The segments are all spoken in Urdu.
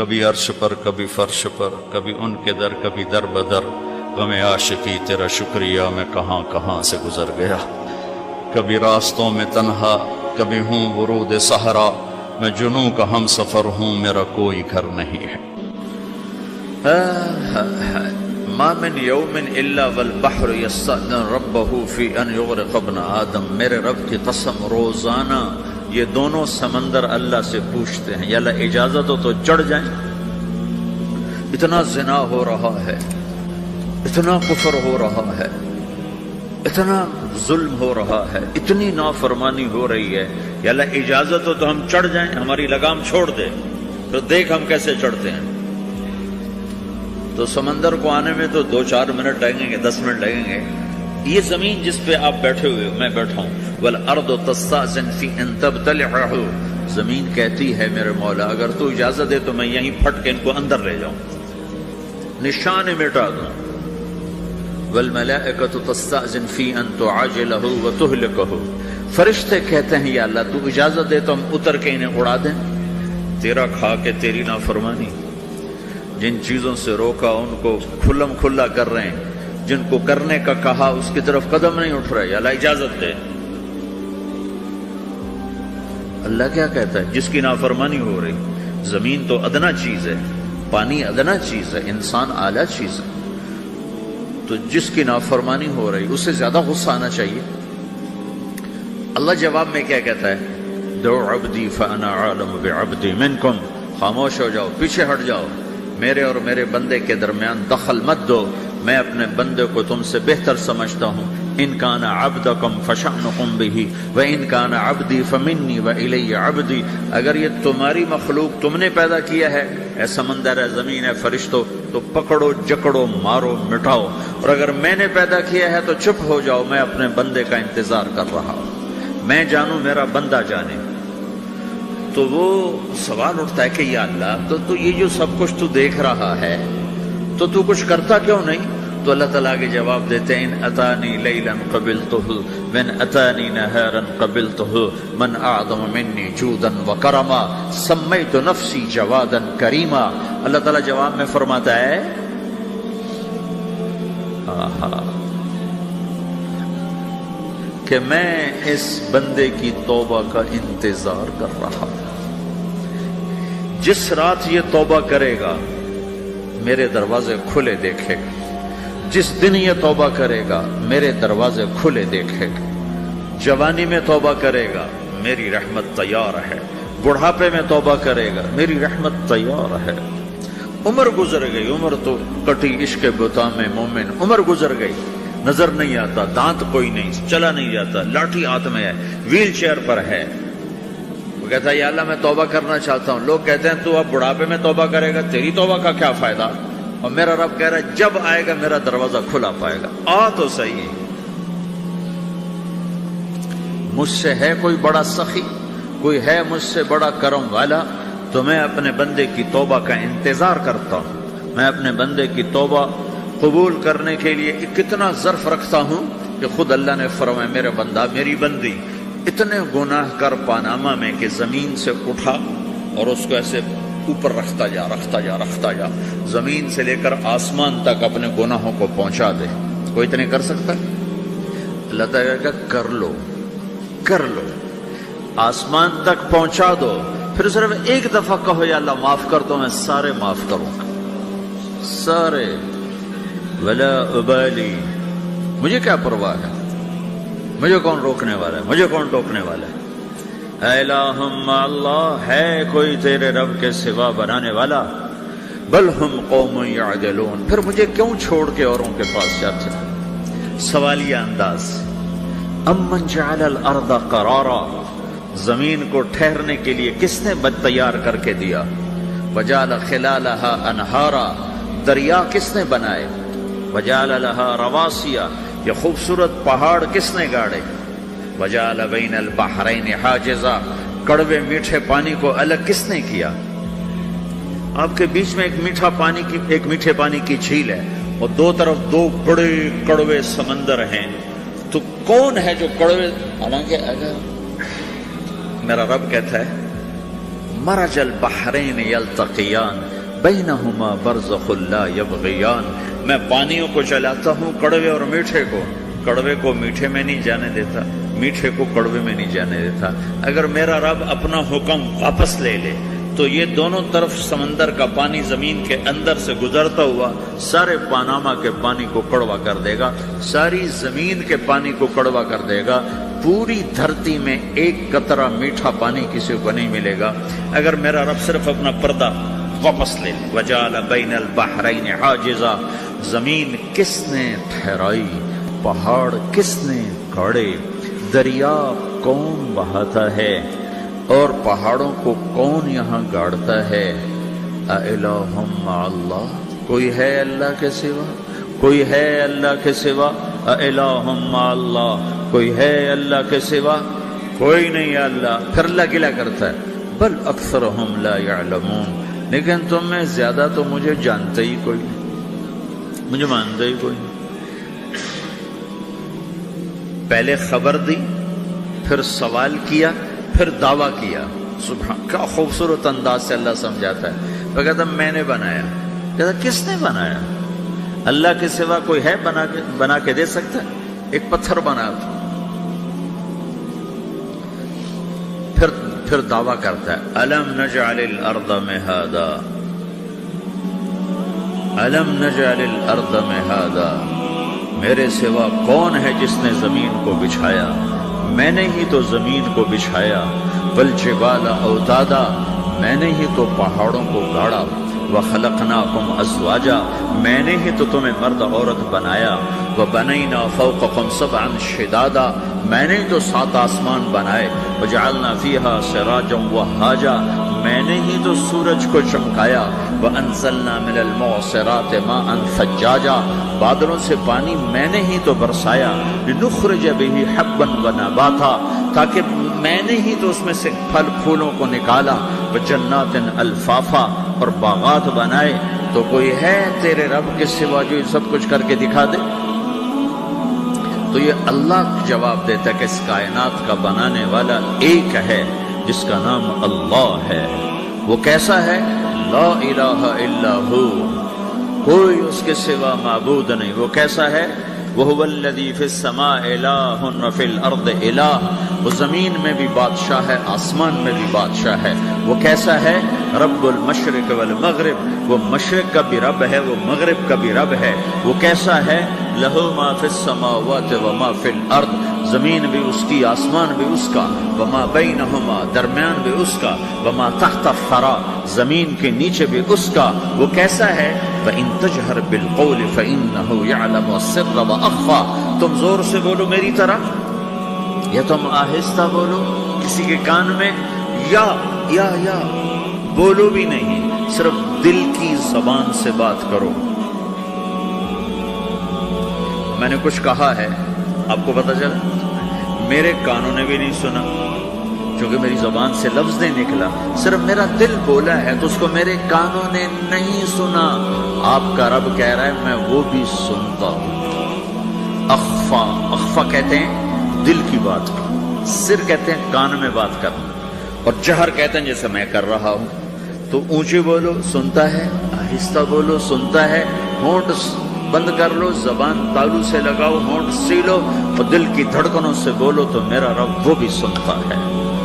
کبھی عرش پر کبھی فرش پر، کبھی ان کے در کبھی در بدر، غم عاشقی تیرا شکریہ میں کہاں کہاں سے گزر گیا، کبھی راستوں میں تنہا کبھی ہوں ورود صحرا، میں جنوں کا ہم سفر ہوں میرا کوئی گھر نہیں ہے۔ ما من یوم الا والبحر یستأذن ربہ فی ان یغرق ابن آدم، میرے رب کی قسم روزانہ یہ دونوں سمندر اللہ سے پوچھتے ہیں یا اللہ اجازت ہو تو چڑھ جائیں، اتنا زنا ہو رہا ہے، اتنا کفر ہو رہا ہے، اتنا ظلم ہو رہا ہے، اتنی نافرمانی ہو رہی ہے، یا اللہ اجازت ہو تو ہم چڑھ جائیں، ہماری لگام چھوڑ دے تو دیکھ ہم کیسے چڑھتے ہیں۔ تو سمندر کو آنے میں تو 2-4 منٹ لگیں گے، 10 منٹ لگیں گے۔ یہ زمین جس پہ آپ بیٹھے ہوئے میں بیٹھا ہوں، والارض تستأذن فی ان تبتلعہ، زمین کہتی ہے میرے مولا اگر تو اجازت دے تو میں یہیں پھٹ کے ان کو اندر لے جاؤں، نشان مٹا دوں۔ والملائکۃ تستأذن فی ان تعاجلہ وتہلکہ، فرشتے کہتے ہیں یا اللہ تو اجازت دے تو ہم اتر کے انہیں اڑا دیں، تیرا کھا کے تیری نافرمانی، جن چیزوں سے روکا ان کو کھلم کھلا کر رہے ہیں، جن کو کرنے کا کہا اس کی طرف قدم نہیں اٹھ رہے، یا اللہ اجازت دے۔ اللہ کیا کہتا ہے؟ جس کی نافرمانی ہو رہی، زمین تو ادنا چیز ہے، پانی ادنا چیز ہے، انسان اعلیٰ چیز ہے، تو جس کی نافرمانی ہو رہی اسے زیادہ غصہ آنا چاہیے۔ اللہ جواب میں کیا کہتا ہے؟ دعو عبدی فانا عالم بعبدی منکم، خاموش ہو جاؤ، پیچھے ہٹ جاؤ، میرے اور میرے بندے کے درمیان دخل مت دو، میں اپنے بندے کو تم سے بہتر سمجھتا ہوں۔ ان کان عبدکم فشأنکم بہ وان کان عبدی فمنی والی عبدی، اگر یہ تمہاری مخلوق تم نے پیدا کیا ہے، اے سمندر ہے، زمین ہے، فرشتوں، تو پکڑو جکڑو مارو مٹاؤ، اور اگر میں نے پیدا کیا ہے تو چپ ہو جاؤ، میں اپنے بندے کا انتظار کر رہا ہوں، میں جانوں میرا بندہ جانے۔ تو وہ سوال اٹھتا ہے کہ یا اللہ تو یہ جو سب کچھ تو دیکھ رہا ہے تو کچھ کرتا کیوں نہیں؟ تو اللہ تعالیٰ کے جواب دیتے ہیں ان اتانی لیلا قبلتہ من اتانی نہارا قبلتہ من اعظم منی جودا وکرما سمیت نفسی جوادا کریما۔ اللہ تعالیٰ جواب میں فرماتا ہے کہ میں اس بندے کی توبہ کا انتظار کر رہا ہوں، جس رات یہ توبہ کرے گا میرے دروازے کھلے دیکھے گا، جس دن یہ توبہ کرے گا میرے دروازے کھلے دیکھے گا، جوانی میں توبہ کرے گا میری رحمت تیار ہے، بڑھاپے میں توبہ کرے گا میری رحمت تیار ہے۔ عمر گزر گئی، عمر تو کٹی عشق بتا میں مومن، عمر گزر گئی، نظر نہیں آتا، دانت کوئی نہیں، چلا نہیں جاتا، لاٹھی ہاتھ میں ہے، ویل چیئر پر ہے، وہ کہتا ہے یا اللہ میں توبہ کرنا چاہتا ہوں۔ لوگ کہتے ہیں تو اب بڑھاپے میں توبہ کرے گا، تیری توبہ کا کیا فائدہ؟ اور میرا رب کہہ رہا ہے جب آئے گا میرا دروازہ کھلا پائے گا، آ تو صحیح۔ مجھ سے ہے کوئی بڑا سخی، کوئی ہے مجھ سے بڑا کرم والا، تو میں اپنے بندے کی توبہ کا انتظار کرتا ہوں، میں اپنے بندے کی توبہ قبول کرنے کے لیے کتنا ظرف رکھتا ہوں کہ خود اللہ نے فرمایا میرے بندہ میری بندی اتنے گناہ کر پاناما میں کہ زمین سے اٹھا اور اس کو ایسے اوپر رکھتا جا، زمین سے لے کر آسمان تک اپنے گناہوں کو پہنچا دے۔ کوئی اتنے کر سکتا ہے؟ اللہ تعالیٰ کہ کر لو، آسمان تک پہنچا دو، پھر صرف ایک دفعہ کہو یا اللہ معاف کر دو، میں سارے معاف کروں گا، سارے، ولا ابالی، مجھے کیا پرواہ ہے، مجھے کون روکنے والا ہے، مجھے کون ٹوکنے والا ہے۔ اے الہم اللہ، ہے کوئی تیرے رب کے سوا بنانے والا؟ بل ہم قوم یعدلون، پھر مجھے کیوں چھوڑ کے اوروں کے پاس جاتے ہیں؟ سوالیہ انداز۔ امن جعل الارض قرارا، زمین کو ٹھہرنے کے لیے کس نے تیار کر کے دیا؟ وجعل خلالہا انہارا، دریا کس نے بنائے؟ وجعل لہا رواسیا، یہ خوبصورت پہاڑ کس نے گاڑے؟ وجعل بین البحرین حاجزا، کڑوے میٹھے پانی کو الگ کس نے کیا؟ آپ کے بیچ میں ایک میٹھے پانی کی جھیل ہے اور دو طرف دو بڑے کڑوے سمندر ہیں، تو کون ہے جو کڑوے؟ حالانکہ اگر میرا رب کہتا ہے مرج البحرین یلتقیان، بینہما برزخ لا یبغیان، میں پانیوں کو چلاتا ہوں، کڑوے اور میٹھے کو، کڑوے کو میٹھے میں نہیں جانے دیتا، میٹھے کو کڑوے میں نہیں جانے دیتا۔ اگر میرا رب اپنا حکم واپس لے لے تو یہ دونوں طرف سمندر کا پانی زمین کے اندر سے گزرتا ہوا سارے پاناما کے پانی کو کڑوا کر دے گا، ساری زمین کے پانی کو کڑوا کر دے گا، پوری دھرتی میں ایک قطرہ میٹھا پانی کسی کو نہیں ملے گا اگر میرا رب صرف اپنا پردہ واپس لے لے۔ وجعل بین البحرین حاجزا، زمین کس نے ٹھہرائی، پہاڑ کس نے گاڑے، دریا کون بہاتا ہے اور پہاڑوں کو کون یہاں گاڑتا ہے؟ اِلٰہٌ مع اللہ، کوئی ہے اللہ کے سوا؟ کوئی ہے اللہ کے سوا؟ اِلٰہٌ مع اللہ، کوئی ہے اللہ کے سوا؟ کوئی نہیں ہے اللہ۔ پھر اللہ گلہ کرتا ہے بل اکثرہم لا یعلمون، لیکن تم میں زیادہ تو مجھے جانتے ہی کوئی نہیں، مجھے مانتے ہی کوئی نہیں۔ پہلے خبر دی، پھر سوال کیا، پھر دعویٰ کیا۔ سبحان، کیا خوبصورت انداز سے اللہ سمجھاتا ہے۔ وہ کہتا میں نے بنایا، کہتا کس نے بنایا؟ اللہ کے سوا کوئی ہے بنا کے دے سکتا ہے؟ ایک پتھر بنا تھا۔ پھر دعویٰ کرتا ہے الم نجعل الارض مہادا، الم نجعل الارض مہادا، میرے سوا کون ہے جس نے زمین کو بچھایا؟ میں نے ہی تو زمین کو بچھایا۔ والجبال اوتادا، میں نے ہی تو پہاڑوں کو گاڑا۔ وخلقناکم ازواجا، میں نے ہی تو تمہیں مرد عورت بنایا۔ وبنینا فوقکم سبعا شدادا، میں نے ہی تو 7 آسمان بنائے۔ وجعلنا فیہا سراجا وہاجا، میں نے ہی تو سورج کو چمکایا۔ وانزلنا من المعصرات ماء ثجاجا، بادلوں سے پانی میں نے ہی تو برسایا۔ لنخرج به حبا ونباتا، تاکہ میں نے ہی تو اس میں سے پھل پھولوں کو نکالا۔ وجنات الفافا، اور باغات بنائے۔ تو کوئی ہے تیرے رب کے سوا جو یہ سب کچھ کر کے دکھا دے؟ تو یہ اللہ جواب دیتا ہے کہ اس کائنات کا بنانے والا ایک ہے جس کا نام اللہ ہے۔ وہ کیسا ہے؟ لا الہ الا ہو، کوئی اس کے سوا معبود نہیں۔ وہ کیسا ہے؟ وَهُوَ الَّذِي فِي السَّمَاءِ إِلَٰهٌ وَفِي الْأَرْضِ إِلَٰهٌ، وہ زمین میں بھی بادشاہ ہے، آسمان میں بھی بادشاہ ہے۔ وہ کیسا ہے؟ رب المشرق والمغرب، وہ مشرق کا بھی رب ہے، وہ مغرب کا بھی رب ہے۔ وہ کیسا ہے؟ لَهُ مَا فِي السَّمَاوَاتِ وَمَا فِي الْأَرْضِ، زمین بھی اس کی، آسمان بھی اس کا۔ وَمَا بَيْنَهُمَا، درمیان بھی اس کا۔ وَمَا تَحْتَ الثَّرَىٰ، زمین کے نیچے بھی اس کا۔ وہ کیسا ہے؟ فَإِن تَجْهَرْ بِالْقَوْلِ فَإِنَّهُ يَعْلَمُ السِّرَّ وَأَخْفَىٰ، تم زور سے بولو میری طرح یا تم آہستہ بولو کسی کے کان میں، یا بولو بھی نہیں، صرف دل کی زبان سے بات کرو۔ میں نے کچھ کہا ہے، آپ کو پتہ چلا، میرے کانوں نے بھی نہیں سنا کیونکہ میری زبان سے لفظ نہیں نکلا، صرف میرا دل بولا ہے تو اس کو میرے کانوں نے نہیں سنا۔ آپ کا رب کہہ رہا ہے میں وہ بھی سنتا ہوں۔ اخفا کہتے ہیں دل کی بات، سر کہتے ہیں کان میں بات کرنا، اور جہر کہتے ہیں جیسے میں کر رہا ہوں۔ تو اونچی بولو سنتا ہے، آہستہ بولو سنتا ہے، ہونٹ بند کر لو، زبان تالو سے لگاؤ، ہونٹ سیلو اور دل کی دھڑکنوں سے بولو تو میرا رب وہ بھی سنتا ہے۔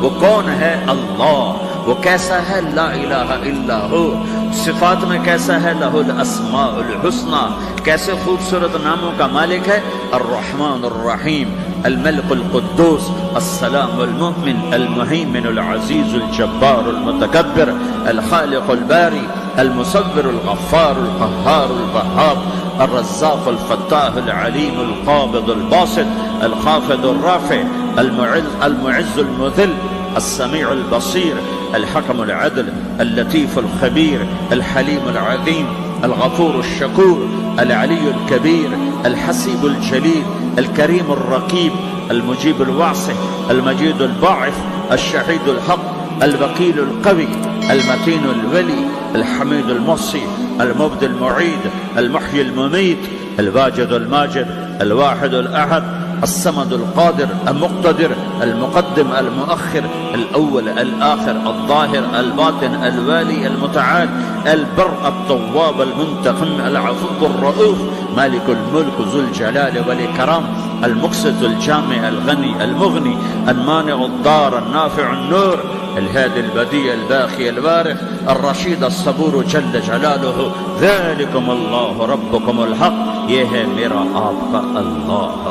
وہ کون ہے؟ اللہ۔ وہ کیسا ہے؟ لا الہ الا ہو۔ صفات میں کیسا ہے؟ لہ الاسماء الحسنی، کیسے خوبصورت ناموں کا مالک ہے؟ الرحمن الرحیم، الملک القدوس، السلام المؤمن، المہیمن العزیز الجبار المتکبر، الخالق الباری، المصور الغفار القہار الوہاب، الرزاق الفتاح العلیم القابض الباسط، الخافض الرافع، المعز المذل، السميع البصير، الحكم العدل، اللطيف الخبير، الحليم العظيم، الغفور الشكور، العلي الكبير، الحسيب الجليل، الكريم الرقيب، المجيب الواسع، المجيد الباعث، الشهيد الحق، الوكيل القوي، المتين الولي، الحميد المحصي، المبدي المعيد، المحيي المميت، الواجد الماجد، الواحد الأحد، الصمد القادر المقتدر، المقدم المؤخر، الأول الآخر، الظاهر الباطن، الوالي المتعال، البر التواب المنتقم العفو الرؤوف، مالك الملك ذو الجلال والإكرام، المقسط الجامع الغني المغني، المانع الضار النافع النور، الهادي البديع الباقي الوارث، الرشید الصبور جل جلالہ، ذالکم اللہ ربکم الحق، یہ ہے میرا آپ کا اللہ